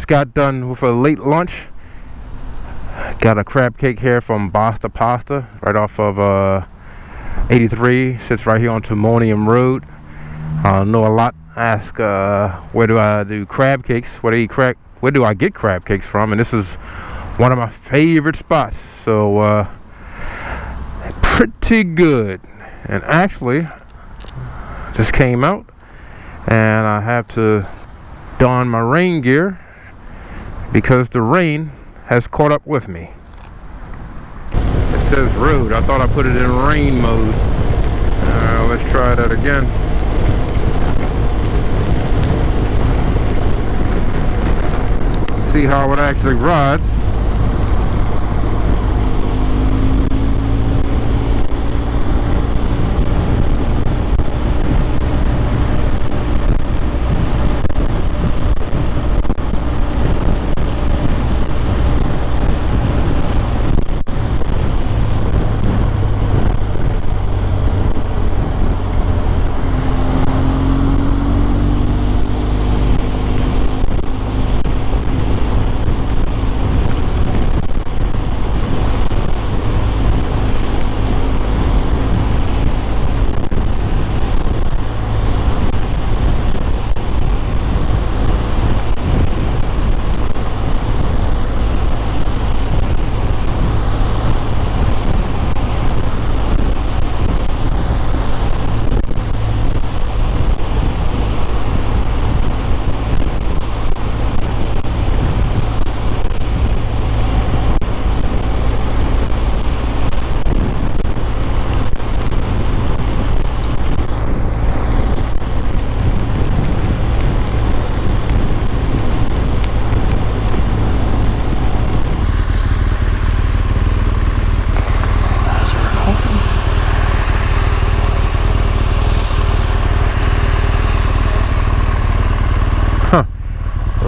just got done with a late lunch. Got a crab cake here from Basta Pasta, right off of 83. Sits right here on Timonium Road. I know a lot ask where do I do crab cakes? Where do I get crab cakes from? And this is one of my favorite spots. So pretty good. And actually, just came out, and I have to don my rain gear because the rain has caught up with me. It says road. I thought I put it in rain mode. Let's try that again. To see how it actually rides.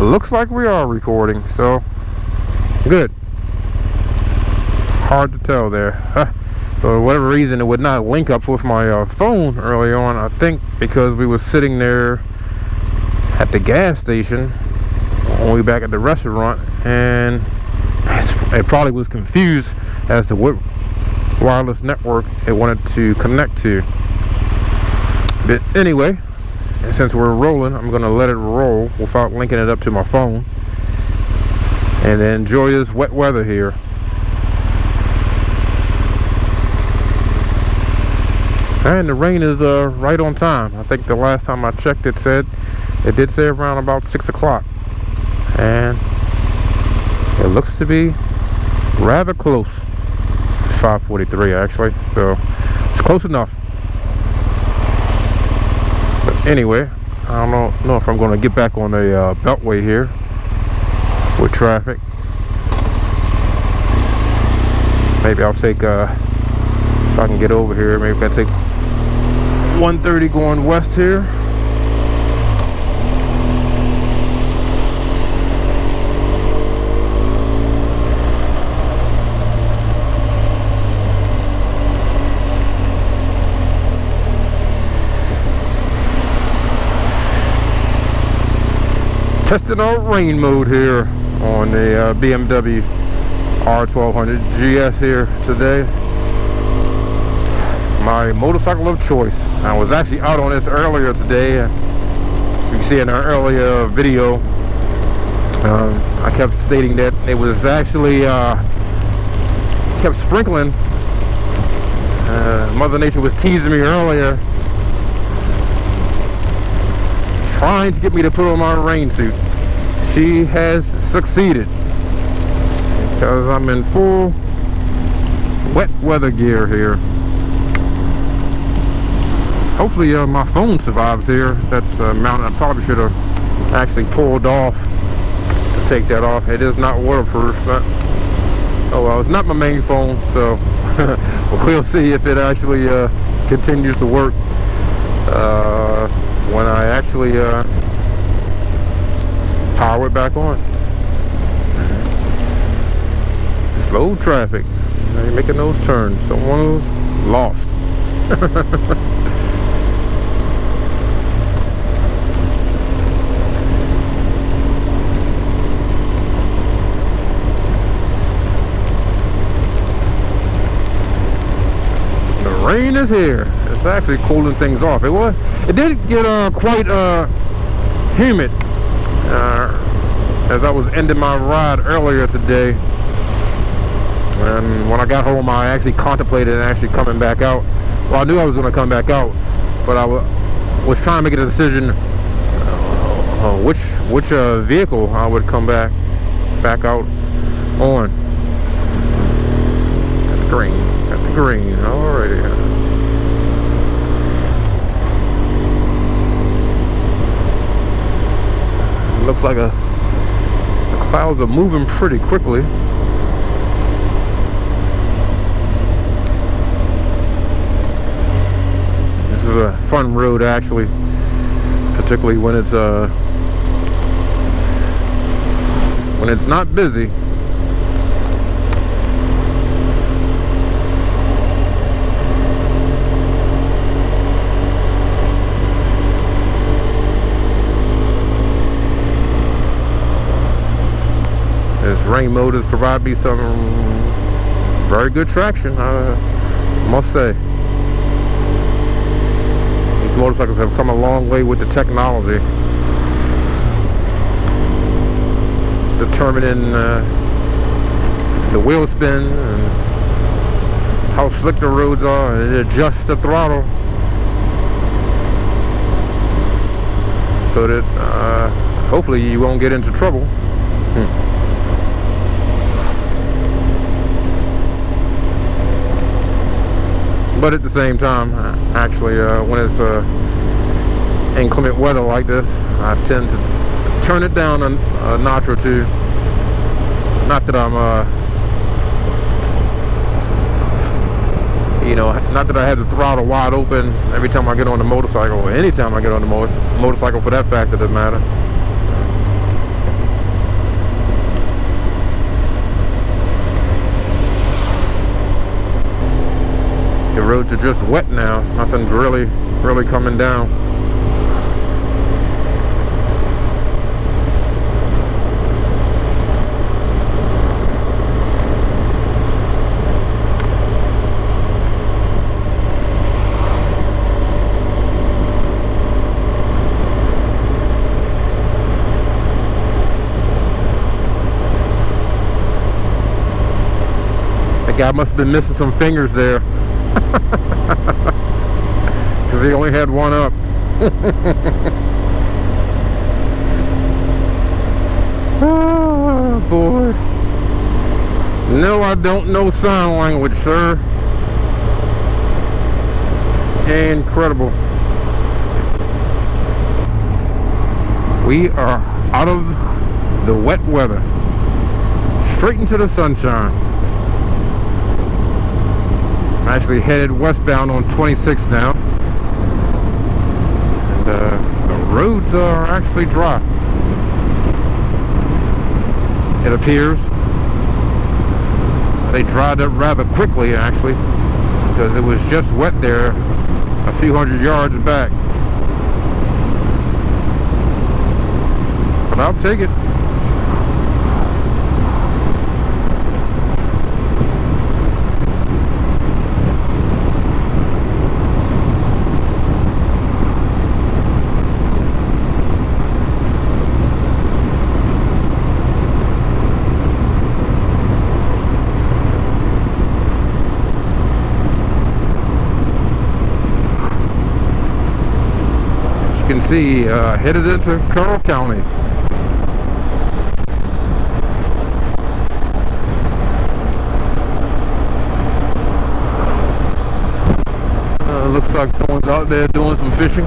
Looks like we are recording, so good. Hard to tell there. For whatever reason, it would not link up with my phone early on. I think because we were sitting there at the gas station when we back at the restaurant, and it probably was confused as to what wireless network it wanted to connect to. But anyway, and since we're rolling, I'm going to let it roll without linking it up to my phone and enjoy this wet weather here. And the rain is right on time. I think the last time I checked it did say around about 6 o'clock, and it looks to be rather close. It's 5:43 actually, so it's close enough. Anyway, I don't know if I'm going to get back on the beltway here with traffic. Maybe I'll take, if I can get over here, maybe I can take 130 going west here. Testing out rain mode here on the BMW R1200 GS here today. My motorcycle of choice. I was actually out on this earlier today. You can see in our earlier video, I kept stating that it was actually kept sprinkling. Mother Nature was teasing me earlier, trying to get me to put on my rain suit. She has succeeded because I'm in full wet weather gear here. Hopefully my phone survives here. That's mounted. I probably should have actually pulled off to take that off. It is not waterproof, but oh well, it's not my main phone, so we'll see if it actually continues to work when I actually power it back on. Slow traffic. You're making those turns. Someone's lost. Rain is here. It's actually cooling things off. It did get quite humid as I was ending my ride earlier today. And when I got home, I actually contemplated actually coming back out. Well, I knew I was going to come back out, but I was trying to make a decision which vehicle I would come back out on. Got the green. Alrighty. Looks like the clouds are moving pretty quickly. This is a fun road, actually, particularly when it's not busy. This rain mode has provided me some very good traction, I must say. These motorcycles have come a long way with the technology, determining the wheel spin and how slick the roads are, and it adjusts the throttle so that hopefully you won't get into trouble. But at the same time, actually, when it's inclement weather like this, I tend to turn it down a notch or two. Not that I'm, not that I have the throttle wide open every time I get on the motorcycle, or anytime I get on the motorcycle for that fact, it doesn't matter. The roads are just wet now. Nothing's really coming down. That guy must have been missing some fingers there. Because he only had one up. Oh boy. No, I don't know sign language, sir. Incredible. We are out of the wet weather, straight into the sunshine. Actually headed westbound on 26 now, and the roads are actually dry, it appears. They dried up rather quickly, actually, because it was just wet there a few hundred yards back. But I'll take it. You can see headed into Carroll County. Looks like someone's out there doing some fishing.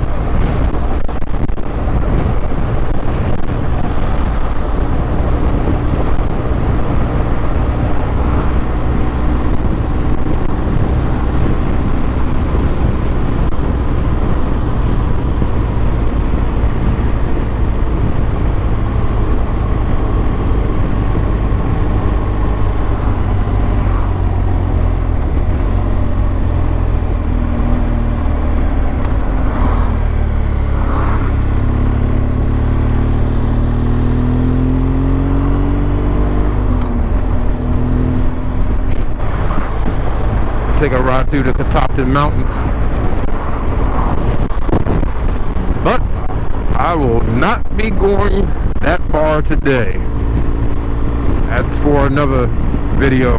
take a ride through the Catoctin Mountains. But I will not be going that far today. That's for another video.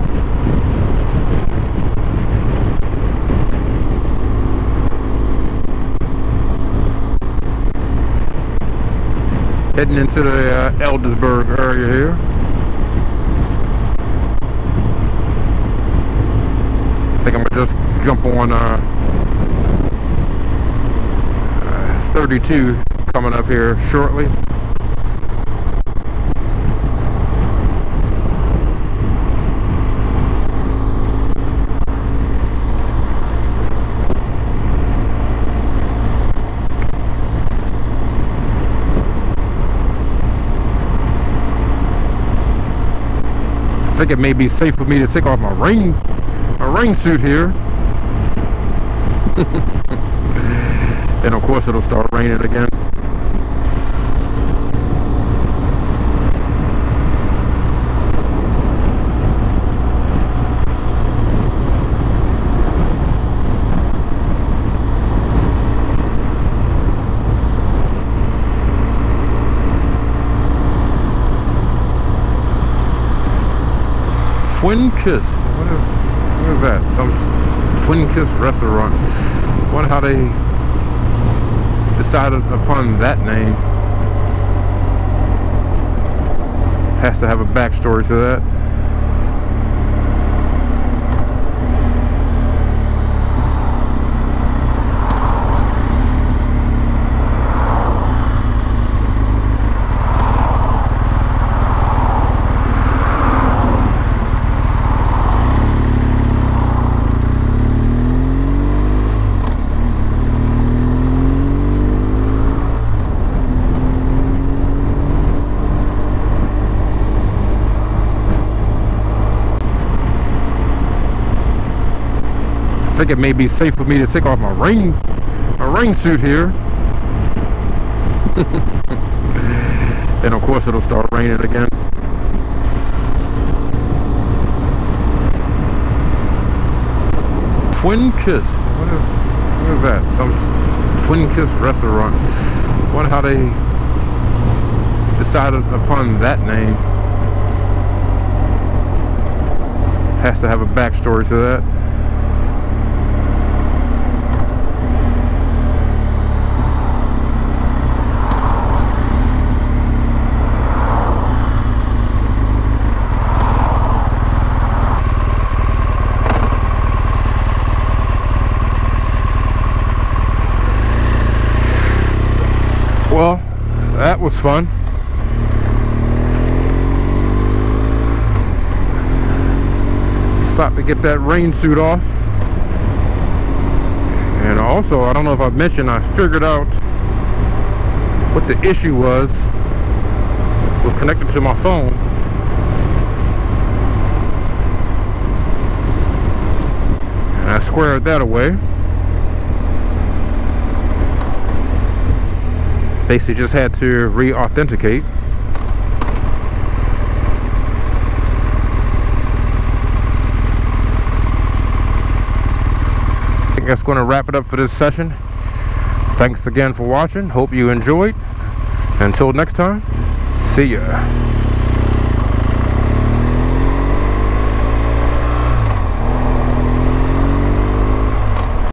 Heading into the Eldersburg area here. I think I'm gonna just jump on 32 coming up here shortly. I think it may be safe for me to take off my rain suit here. And of course it'll start raining again. Twin Kiss. What is that? Some Twin Kiss restaurant. I wonder how they decided upon that name. Has to have a backstory to that. I think it may be safe for me to take off my rain suit here. And of course it'll start raining again. Twin Kiss. What is that? Some Twin Kiss restaurant. I wonder how they decided upon that name. Has to have a backstory to that. Well, that was fun. Stopped to get that rain suit off. And also, I don't know if I mentioned, I figured out what the issue was with connected to my phone. And I squared that away. Basically just had to re-authenticate. I think that's going to wrap it up for this session. Thanks again for watching. Hope you enjoyed. Until next time, see ya.